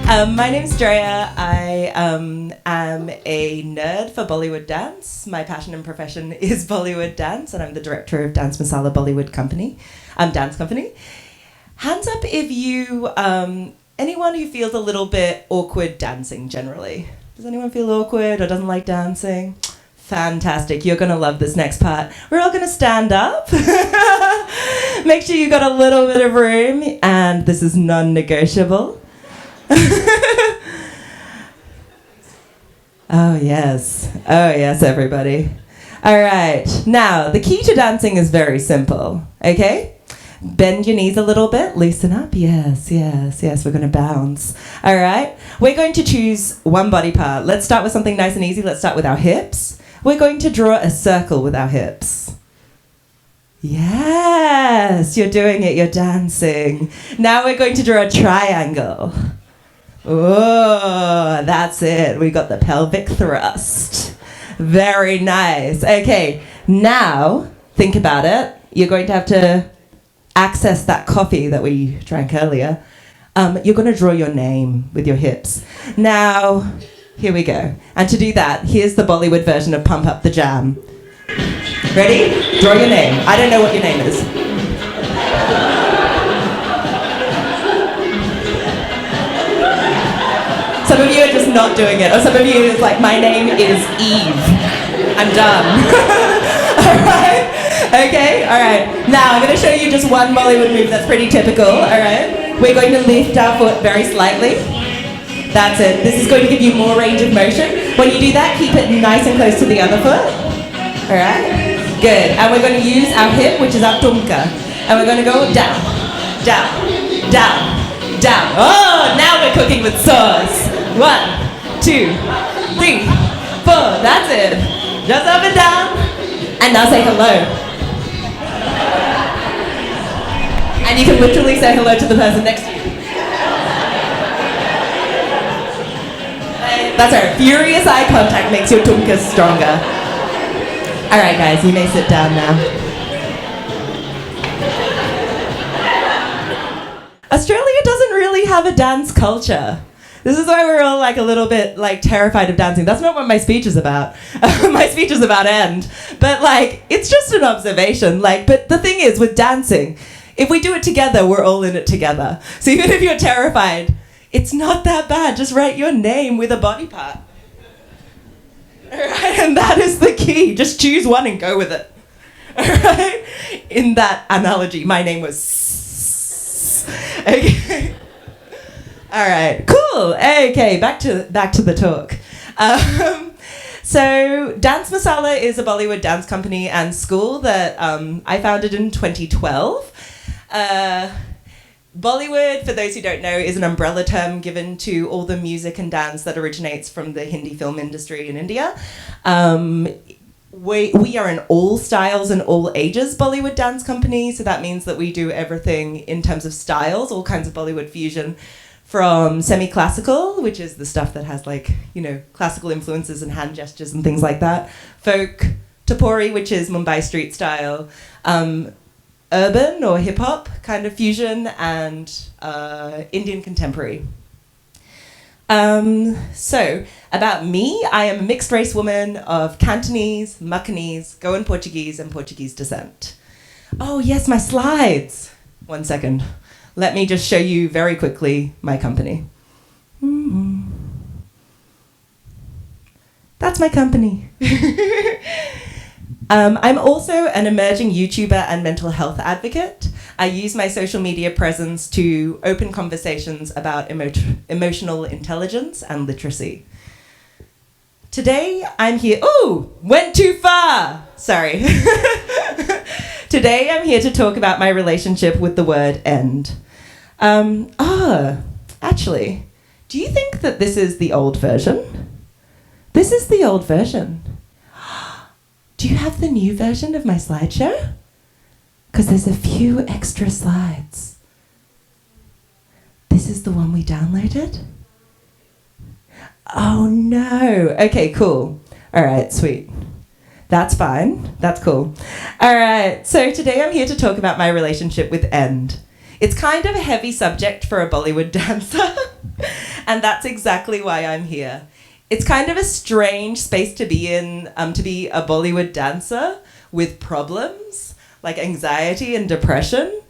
My name's Andrea. I am a nerd for Bollywood dance. My passion and profession is Bollywood dance, and I'm the director of Dance Masala Bollywood dance company. Hands up if you, anyone who feels a little bit awkward dancing generally. Does anyone feel awkward or doesn't like dancing? Fantastic, you're gonna love this next part. We're all gonna stand up. Make sure you got a little bit of room, and this is non-negotiable. Oh yes, everybody. All right, now the key to dancing is very simple, okay? Bend your knees a little bit, loosen up, yes, we're gonna bounce. All right, we're going to choose one body part. Let's start with something nice and easy. Let's start with our hips. We're going to draw a circle with our hips. Yes, you're doing it, you're dancing. Now we're going to draw a triangle. Oh, that's it. We got the pelvic thrust. Very nice. Okay, now think about it. You're going to have to access that coffee that we drank earlier. You're going to draw your name with your hips. Now, here we go. And to do that, here's the Bollywood version of Pump Up the Jam. Ready? Draw your name. I don't know what your name is. Some of you are just not doing it. Or some of you is like, my name is Eve. I'm done. All right? Okay? All right. Now, I'm going to show you just one Bollywood move that's pretty typical. All right? We're going to lift our foot very slightly. That's it. This is going to give you more range of motion. When you do that, keep it nice and close to the other foot. All right? Good. And we're going to use our hip, which is our tumka. And we're going to go down, down, down, down. Oh, now we're cooking with sauce. 1, 2, 3, 4. That's it. Just up and down. And now say hello. And you can literally say hello to the person next to you. That's right. Furious eye contact makes your tumkas stronger. All right, guys, you may sit down now. Australia doesn't really have a dance culture. This is why we're all like a little bit like terrified of dancing. That's not what my speech is about. My speech is about end. But like, it's just an observation. Like, but the thing is with dancing, if we do it together, we're all in it together. So even if you're terrified, it's not that bad. Just write your name with a body part. All right? And that is the key. Just choose one and go with it. All right? In that analogy, my name was... Okay. All right. Cool. Okay, back to the talk. So Dance Masala is a Bollywood dance company and school that I founded in 2012. Bollywood, for those who don't know, is an umbrella term given to all the music and dance that originates from the Hindi film industry in India. We are an all styles and all ages Bollywood dance company, so that means that we do everything in terms of styles, all kinds of Bollywood fusion, from semi-classical, which is the stuff that has like, you know, classical influences and hand gestures and things like that, folk, Topori, which is Mumbai street style, urban or hip-hop kind of fusion, and Indian contemporary. So, about me, I am a mixed race woman of Cantonese, Macanese, Goan Portuguese, and Portuguese descent. Oh yes, my slides. 1 second. Let me just show you very quickly my company. That's my company. I'm also an emerging YouTuber and mental health advocate. I use my social media presence to open conversations about emotional intelligence and literacy. Today, I'm here... Oh, went too far! Sorry. Today, I'm here to talk about my relationship with the word end. Actually, do you think that this is the old version? This is the old version. Do you have the new version of my slideshow? Because there's a few extra slides. This is the one we downloaded? Oh no. Okay, cool. All right, sweet. That's fine. That's cool. All right, so today I'm here to talk about my relationship with end. It's kind of a heavy subject for a Bollywood dancer, and that's exactly why I'm here. It's kind of a strange space to be in, to be a Bollywood dancer with problems like anxiety and depression.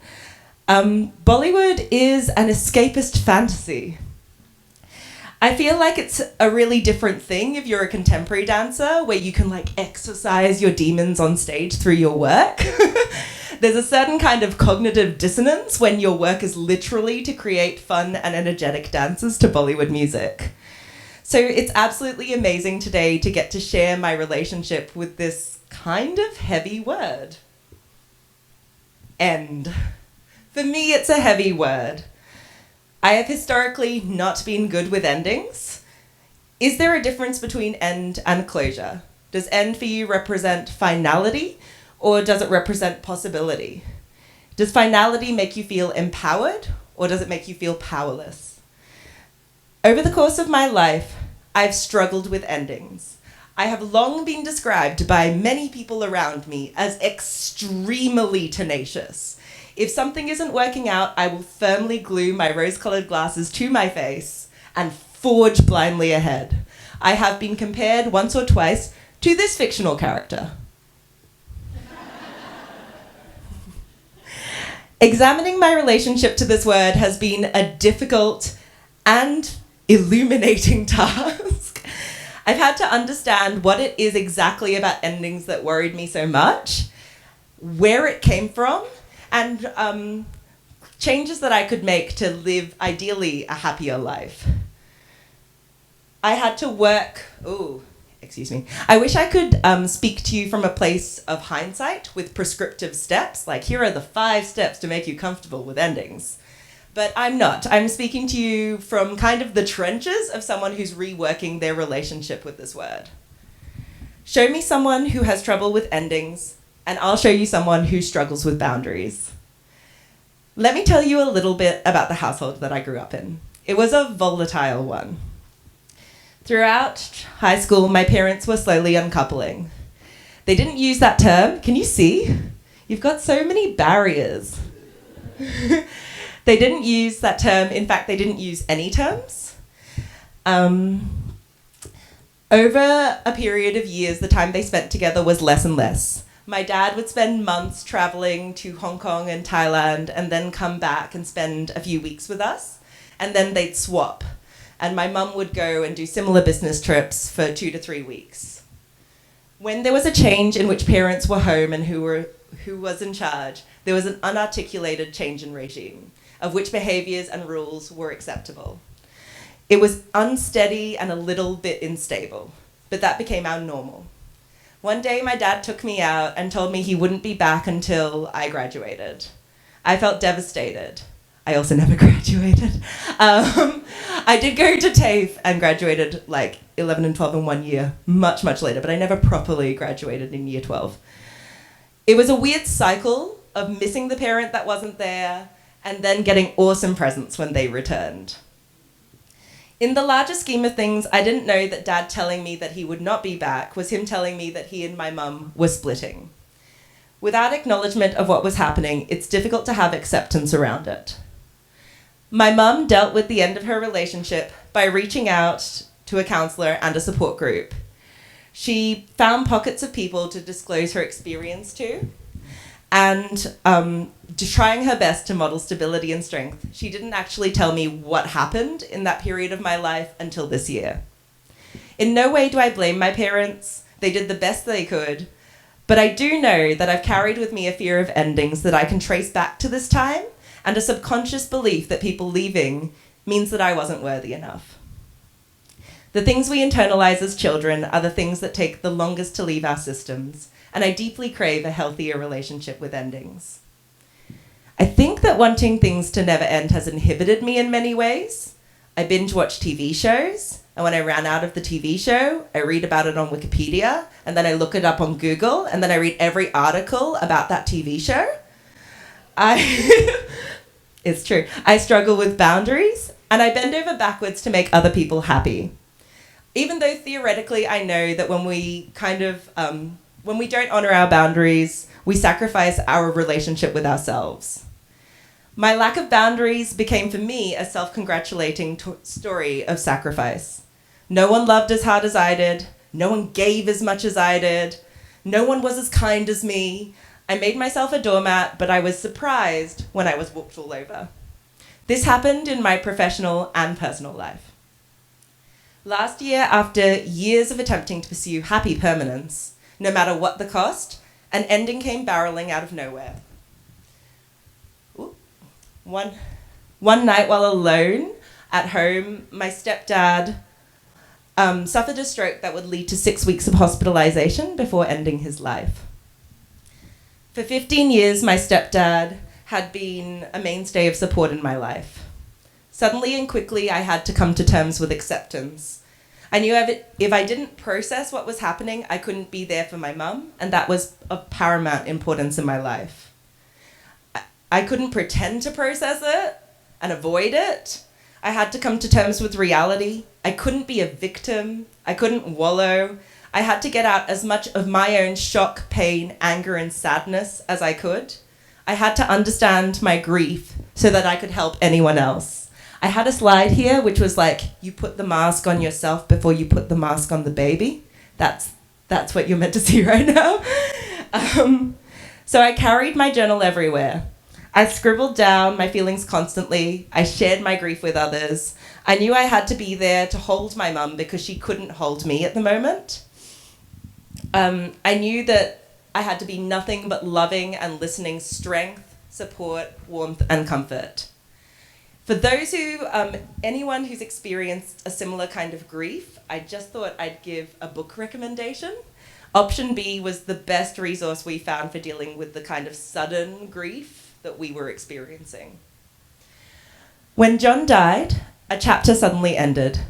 Bollywood is an escapist fantasy. I feel like it's a really different thing if you're a contemporary dancer where you can like exercise your demons on stage through your work. There's a certain kind of cognitive dissonance when your work is literally to create fun and energetic dances to Bollywood music. So it's absolutely amazing today to get to share my relationship with this kind of heavy word. End. For me, it's a heavy word. I have historically not been good with endings. Is there a difference between end and closure? Does end for you represent finality, or does it represent possibility? Does finality make you feel empowered, or does it make you feel powerless? Over the course of my life, I've struggled with endings. I have long been described by many people around me as extremely tenacious. If something isn't working out, I will firmly glue my rose-colored glasses to my face and forge blindly ahead. I have been compared once or twice to this fictional character. Examining my relationship to this word has been a difficult and illuminating task. I've had to understand what it is exactly about endings that worried me so much, where it came from, and changes that I could make to live, ideally, a happier life. I had to work... I wish I could speak to you from a place of hindsight with prescriptive steps, like here are the 5 steps to make you comfortable with endings. But I'm not. I'm speaking to you from kind of the trenches of someone who's reworking their relationship with this word. Show me someone who has trouble with endings, and I'll show you someone who struggles with boundaries. Let me tell you a little bit about the household that I grew up in. It was a volatile one. Throughout high school, my parents were slowly uncoupling. They didn't use that term. Can you see? You've got so many barriers. They didn't use that term. In fact, they didn't use any terms. Over a period of years, the time they spent together was less and less. My dad would spend months traveling to Hong Kong and Thailand and then come back and spend a few weeks with us, and then they'd swap. And my mum would go and do similar business trips for 2 to 3 weeks. When there was a change in which parents were home and who was in charge, there was an unarticulated change in regime of which behaviours and rules were acceptable. It was unsteady and a little bit unstable, but that became our normal. One day my dad took me out and told me he wouldn't be back until I graduated. I felt devastated. I also never graduated. I did go to TAFE and graduated like 11 and 12 in 1 year, much, much later, but I never properly graduated in year 12. It was a weird cycle of missing the parent that wasn't there and then getting awesome presents when they returned. In the larger scheme of things, I didn't know that Dad telling me that he would not be back was him telling me that he and my mum were splitting. Without acknowledgement of what was happening, it's difficult to have acceptance around it. My mum dealt with the end of her relationship by reaching out to a counsellor and a support group. She found pockets of people to disclose her experience to, and trying her best to model stability and strength. She didn't actually tell me what happened in that period of my life until this year. In no way do I blame my parents. They did the best they could. But I do know that I've carried with me a fear of endings that I can trace back to this time, and a subconscious belief that people leaving means that I wasn't worthy enough. The things we internalize as children are the things that take the longest to leave our systems, and I deeply crave a healthier relationship with endings. I think that wanting things to never end has inhibited me in many ways. I binge watch TV shows, and when I ran out of the TV show, I read about it on Wikipedia, and then I look it up on Google, and then I read every article about that TV show. It's true. I struggle with boundaries, and I bend over backwards to make other people happy. Even though theoretically I know that when we don't honor our boundaries, we sacrifice our relationship with ourselves. My lack of boundaries became for me a self-congratulating story of sacrifice. No one loved as hard as I did. No one gave as much as I did. No one was as kind as me. I made myself a doormat, but I was surprised when I was walked all over. This happened in my professional and personal life. Last year, after years of attempting to pursue happy permanence, no matter what the cost, an ending came barreling out of nowhere. One night while alone at home, my stepdad suffered a stroke that would lead to 6 weeks of hospitalization before ending his life. For 15 years, my stepdad had been a mainstay of support in my life. Suddenly and quickly, I had to come to terms with acceptance. I knew if I didn't process what was happening, I couldn't be there for my mum, and that was of paramount importance in my life. I couldn't pretend to process it and avoid it. I had to come to terms with reality. I couldn't be a victim. I couldn't wallow. I had to get out as much of my own shock, pain, anger, and sadness as I could. I had to understand my grief so that I could help anyone else. I had a slide here which was like, you put the mask on yourself before you put the mask on the baby. That's what you're meant to see right now. So I carried my journal everywhere. I scribbled down my feelings constantly. I shared my grief with others. I knew I had to be there to hold my mum because she couldn't hold me at the moment. I knew that I had to be nothing but loving and listening strength, support, warmth, and comfort. For those anyone who's experienced a similar kind of grief, I just thought I'd give a book recommendation. Option B was the best resource we found for dealing with the kind of sudden grief that we were experiencing. When John died, a chapter suddenly ended.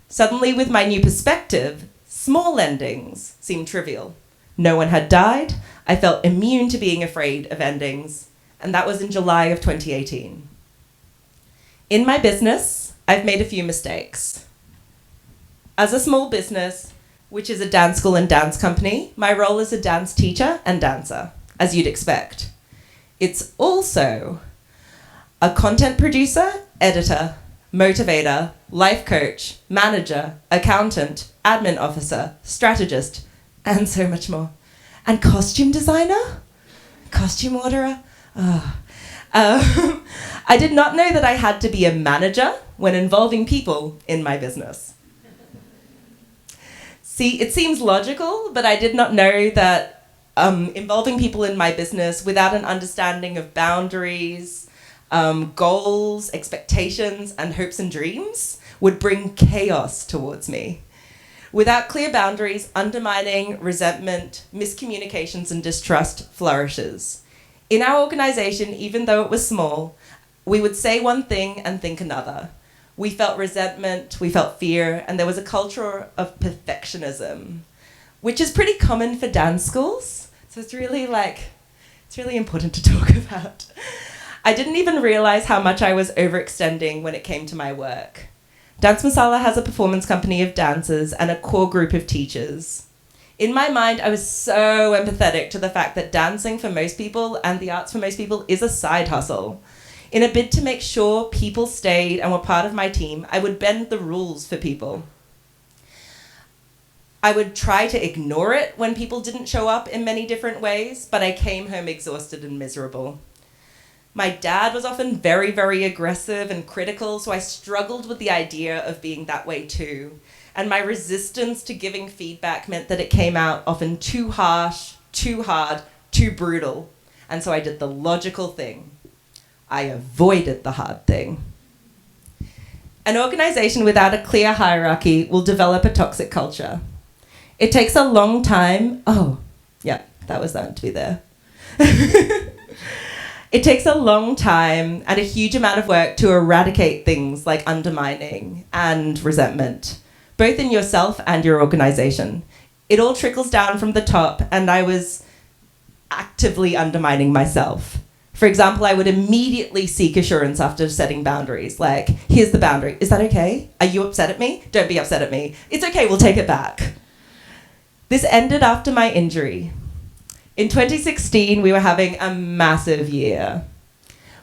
Suddenly, with my new perspective, small endings seemed trivial. No one had died. I felt immune to being afraid of endings, and that was in July of 2018. In my business, I've made a few mistakes. As a small business, which is a dance school and dance company, my role is a dance teacher and dancer, as you'd expect. It's also a content producer, editor, motivator, life coach, manager, accountant, admin officer, strategist, and so much more. And costume designer? Costume orderer? Oh. I did not know that I had to be a manager when involving people in my business. See, it seems logical, but I did not know that involving people in my business without an understanding of boundaries, goals, expectations, and hopes and dreams would bring chaos towards me. Without clear boundaries, undermining, resentment, miscommunications, and distrust flourishes. In our organization, even though it was small, we would say one thing and think another. We felt resentment, we felt fear, and there was a culture of perfectionism, which is pretty common for dance schools. So it's really important to talk about. I didn't even realize how much I was overextending when it came to my work. Dance Masala has a performance company of dancers and a core group of teachers. In my mind, I was so empathetic to the fact that dancing for most people and the arts for most people is a side hustle. In a bid to make sure people stayed and were part of my team, I would bend the rules for people. I would try to ignore it when people didn't show up in many different ways, but I came home exhausted and miserable. My dad was often very, very aggressive and critical, so I struggled with the idea of being that way too. And my resistance to giving feedback meant that it came out often too harsh, too hard, too brutal. And so I did the logical thing. I avoided the hard thing. An organization without a clear hierarchy will develop a toxic culture. It takes a long time. Oh, yeah, that was meant to be there. It takes a long time and a huge amount of work to eradicate things like undermining and resentment, both in yourself and your organization. It all trickles down from the top, and I was actively undermining myself. For example, I would immediately seek assurance after setting boundaries, like, here's the boundary. Is that okay? Are you upset at me? Don't be upset at me. It's okay, we'll take it back. This ended after my injury. In 2016, we were having a massive year.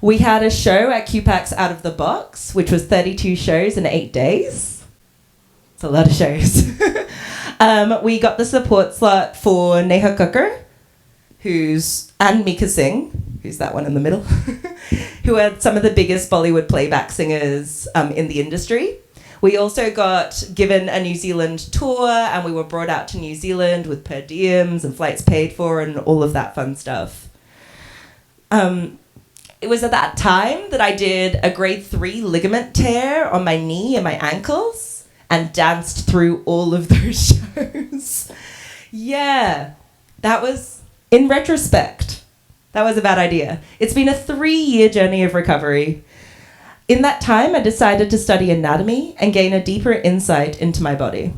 We had a show at QPAX Out of the Box, which was 32 shows in 8 days. It's a lot of shows. We got the support slot for Neha Kakkar, and Mika Singh, who's that one in the middle, who are some of the biggest Bollywood playback singers in the industry. We also got given a New Zealand tour, and we were brought out to New Zealand with per diems and flights paid for and all of that fun stuff. It was at that time that I did a grade 3 ligament tear on my knee and my ankles and danced through all of those shows. Yeah, that was, in retrospect, that was a bad idea. It's been a 3-year journey of recovery. In that time, I decided to study anatomy and gain a deeper insight into my body.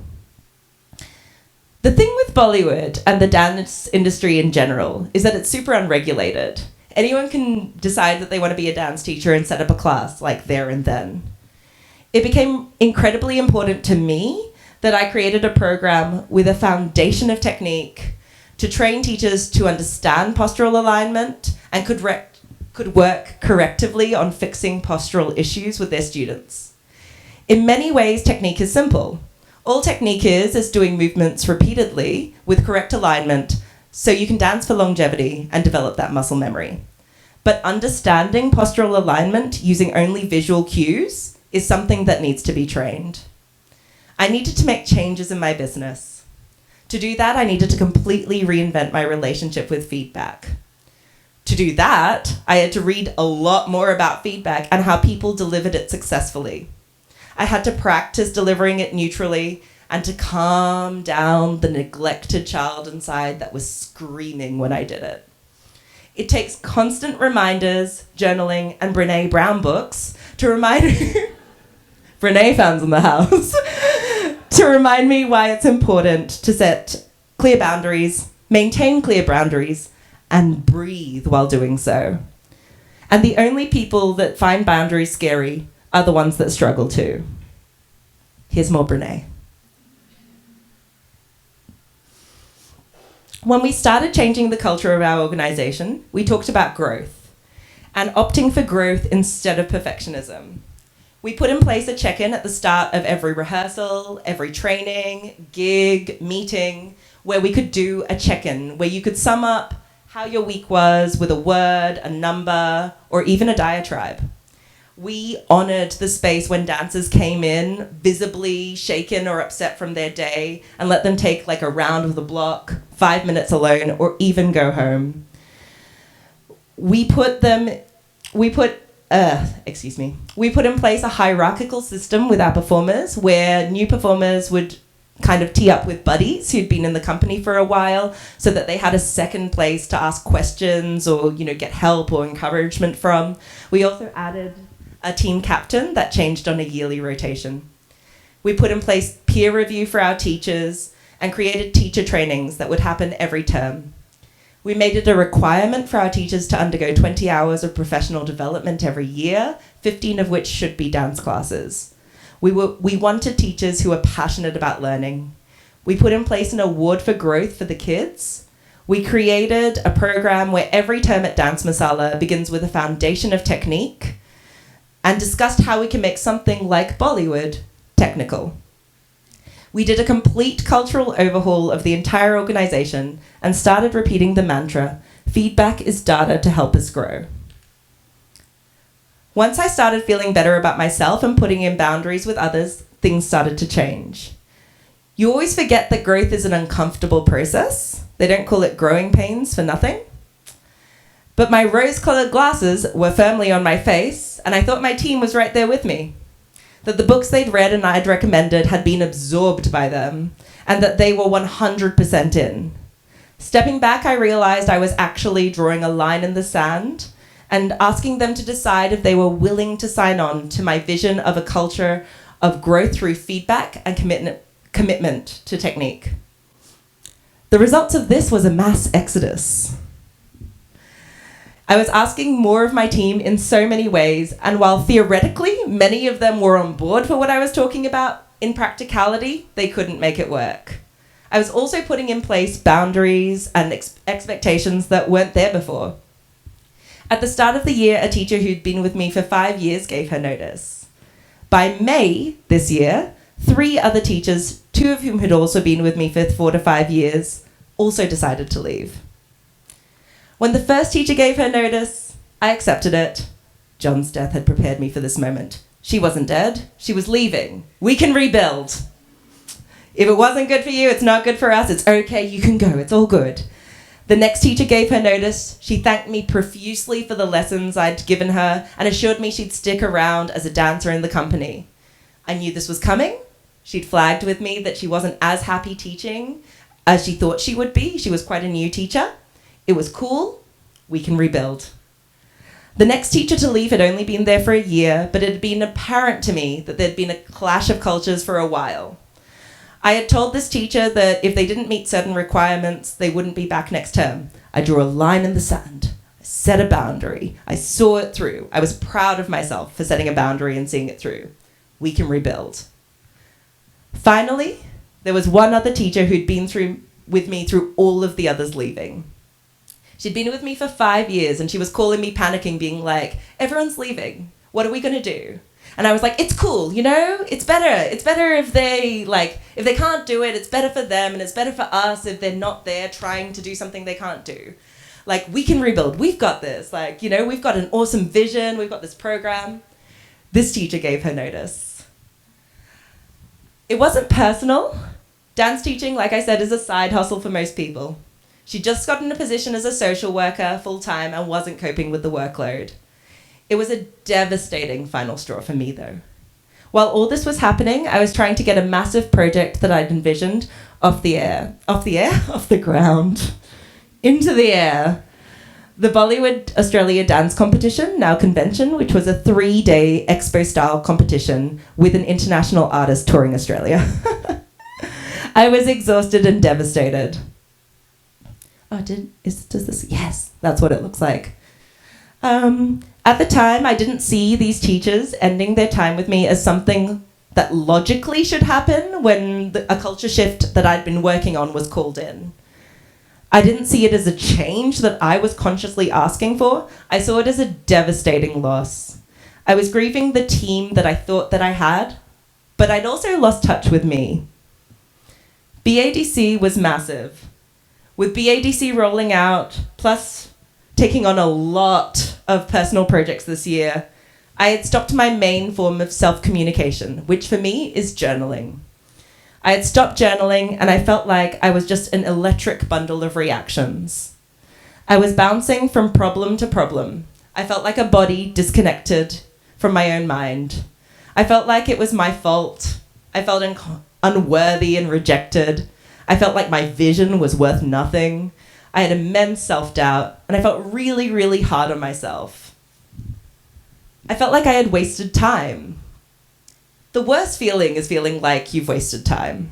The thing with Bollywood and the dance industry in general is that it's super unregulated. Anyone can decide that they want to be a dance teacher and set up a class like there and then. It became incredibly important to me that I created a program with a foundation of technique to train teachers to understand postural alignment and could work correctively on fixing postural issues with their students. In many ways, technique is simple. All technique is doing movements repeatedly with correct alignment so you can dance for longevity and develop that muscle memory. But understanding postural alignment using only visual cues is something that needs to be trained. I needed to make changes in my business. To do that, I needed to completely reinvent my relationship with feedback. To do that, I had to read a lot more about feedback and how people delivered it successfully. I had to practice delivering it neutrally and to calm down the neglected child inside that was screaming when I did it. It takes constant reminders, journaling, and Brené Brown books to remind Brené fans in the house to remind me why it's important to set clear boundaries, maintain clear boundaries, and breathe while doing so. And the only people that find boundaries scary are the ones that struggle too. Here's more Brené. When we started changing the culture of our organization, we talked about growth and opting for growth instead of perfectionism. We put in place a check-in at the start of every rehearsal, every training, gig, meeting, where we could do a check-in, where you could sum up how your week was with a word, a number, or even a diatribe. We honored the space when dancers came in, visibly shaken or upset from their day, and let them take like a round of the block, 5 minutes alone, or even go home. We put in place a hierarchical system with our performers where new performers would kind of tee up with buddies who'd been in the company for a while so that they had a second place to ask questions or, get help or encouragement from. We also added a team captain that changed on a yearly rotation. We put in place peer review for our teachers and created teacher trainings that would happen every term. We made it a requirement for our teachers to undergo 20 hours of professional development every year, 15 of which should be dance classes. We wanted teachers who are passionate about learning. We put in place an award for growth for the kids. We created a program where every term at Dance Masala begins with a foundation of technique and discussed how we can make something like Bollywood technical. We did a complete cultural overhaul of the entire organization and started repeating the mantra, feedback is data to help us grow. Once I started feeling better about myself and putting in boundaries with others, things started to change. You always forget that growth is an uncomfortable process. They don't call it growing pains for nothing. But my rose-colored glasses were firmly on my face, and I thought my team was right there with me. That the books they'd read and I'd recommended had been absorbed by them, and that they were 100% in. Stepping back, I realized I was actually drawing a line in the sand and asking them to decide if they were willing to sign on to my vision of a culture of growth through feedback and commitment to technique. The results of this was a mass exodus. I was asking more of my team in so many ways, and while theoretically many of them were on board for what I was talking about, in practicality, they couldn't make it work. I was also putting in place boundaries and expectations that weren't there before. At the start of the year, a teacher who'd been with me for 5 years gave her notice. By May this year, 3 other teachers, 2 of whom had also been with me for 4 to 5 years, also decided to leave. When the first teacher gave her notice, I accepted it. John's death had prepared me for this moment. She wasn't dead. She was leaving. We can rebuild. If it wasn't good for you, it's not good for us. It's okay. You can go. It's all good. The next teacher gave her notice. She thanked me profusely for the lessons I'd given her and assured me she'd stick around as a dancer in the company. I knew this was coming. She'd flagged with me that she wasn't as happy teaching as she thought she would be. She was quite a new teacher. It was cool. We can rebuild. The next teacher to leave had only been there for a year, but it had been apparent to me that there'd been a clash of cultures for a while. I had told this teacher that if they didn't meet certain requirements, they wouldn't be back next term. I drew a line in the sand. I set a boundary. I saw it through. I was proud of myself for setting a boundary and seeing it through. We can rebuild. Finally, there was one other teacher who'd been with me through all of the others leaving. She'd been with me for 5 years and she was calling me panicking, being like, everyone's leaving. What are we going to do? And I was like, it's cool, you know? It's better. It's better if they can't do it, it's better for them, and it's better for us if they're not there trying to do something they can't do. Like, we can rebuild. We've got this. Like, you know, we've got an awesome vision. We've got this program. This teacher gave her notice. It wasn't personal. Dance teaching, like I said, is a side hustle for most people. She'd just gotten a position as a social worker full-time and wasn't coping with the workload. It was a devastating final straw for me, though. While all this was happening, I was trying to get a massive project that I'd envisioned off the ground, into the air. The Bollywood Australia Dance Competition, now Convention, which was a 3-day expo-style competition with an international artist touring Australia. I was exhausted and devastated. Yes, that's what it looks like. At the time, I didn't see these teachers ending their time with me as something that logically should happen when a culture shift that I'd been working on was called in. I didn't see it as a change that I was consciously asking for. I saw it as a devastating loss. I was grieving the team that I thought that I had, but I'd also lost touch with me. BADC was massive. With BADC rolling out, plus taking on a lot of personal projects this year, I had stopped my main form of self-communication, which for me is journaling. I had stopped journaling and I felt like I was just an electric bundle of reactions. I was bouncing from problem to problem. I felt like a body disconnected from my own mind. I felt like it was my fault. I felt unworthy and rejected. I felt like my vision was worth nothing. I had immense self-doubt, and I felt really, really hard on myself. I felt like I had wasted time. The worst feeling is feeling like you've wasted time.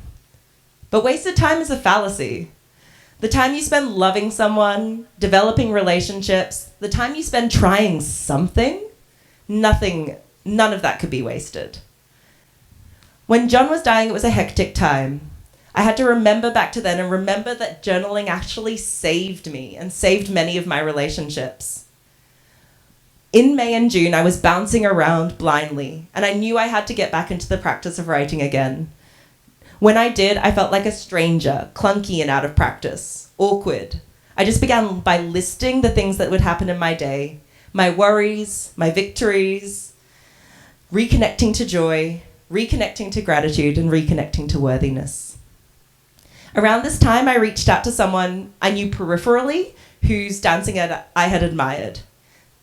But wasted time is a fallacy. The time you spend loving someone, developing relationships, the time you spend trying something, none of that could be wasted. When John was dying, it was a hectic time. I had to remember back to then and remember that journaling actually saved me and saved many of my relationships. In May and June, I was bouncing around blindly, and I knew I had to get back into the practice of writing again. When I did, I felt like a stranger, clunky and out of practice, awkward. I just began by listing the things that would happen in my day, my worries, my victories, reconnecting to joy, reconnecting to gratitude, and reconnecting to worthiness. Around this time, I reached out to someone I knew peripherally whose dancing I had admired.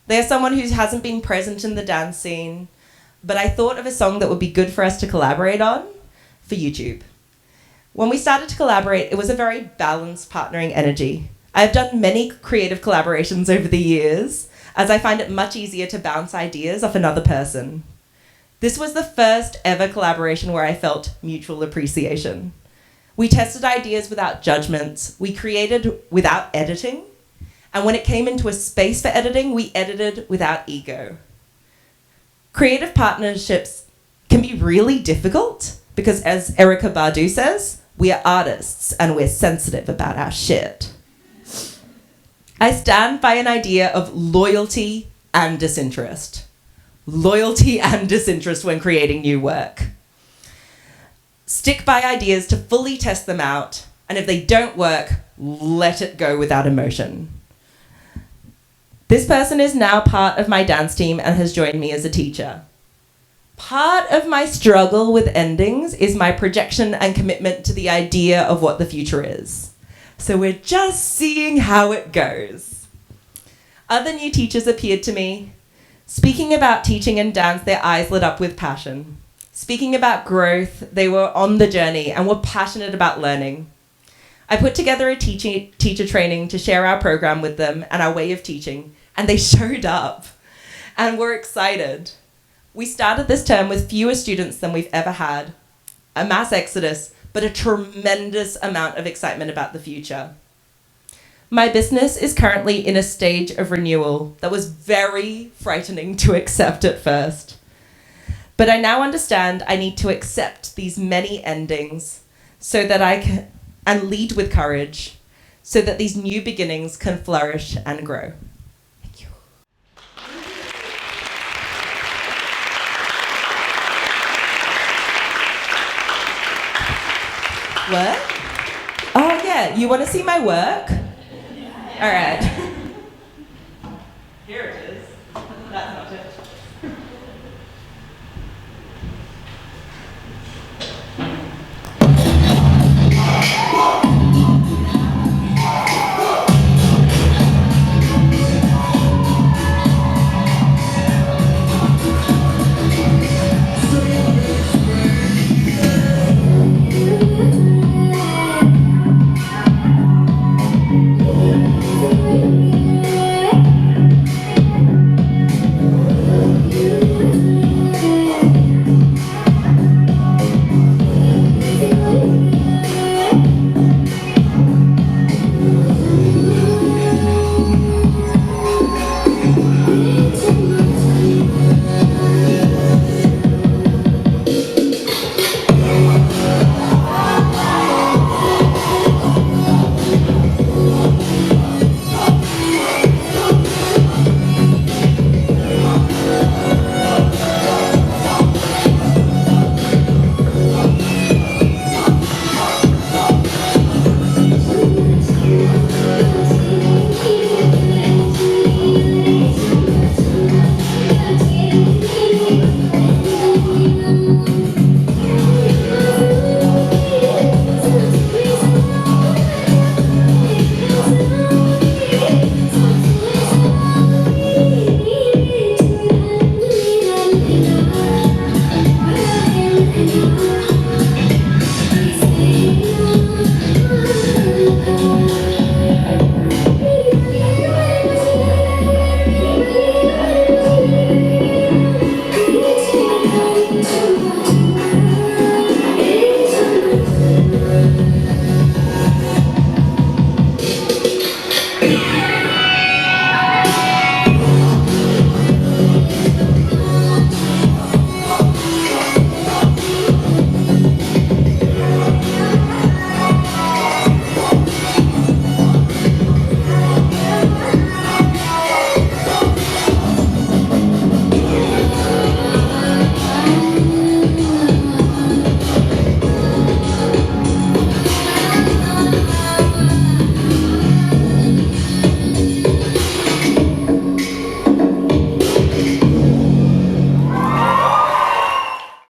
They're someone who hasn't been present in the dance scene, but I thought of a song that would be good for us to collaborate on for YouTube. When we started to collaborate, it was a very balanced partnering energy. I've done many creative collaborations over the years, as I find it much easier to bounce ideas off another person. This was the first ever collaboration where I felt mutual appreciation. We tested ideas without judgments. We created without editing. And when it came into a space for editing, we edited without ego. Creative partnerships can be really difficult because, as Erykah Badu says, we are artists and we're sensitive about our shit. I stand by an idea of loyalty and disinterest. Loyalty and disinterest when creating new work. Stick by ideas to fully test them out, and if they don't work, let it go without emotion. This person is now part of my dance team and has joined me as a teacher. Part of my struggle with endings is my projection and commitment to the idea of what the future is. So we're just seeing how it goes. Other new teachers appeared to me. Speaking about teaching and dance, their eyes lit up with passion. Speaking about growth, they were on the journey and were passionate about learning. I put together a teacher training to share our program with them and our way of teaching, and they showed up and were excited. We started this term with fewer students than we've ever had, a mass exodus, but a tremendous amount of excitement about the future. My business is currently in a stage of renewal that was very frightening to accept at first. But I now understand I need to accept these many endings so that I can, and lead with courage, so that these new beginnings can flourish and grow. Thank you. What? Oh yeah, you want to see my work? All right.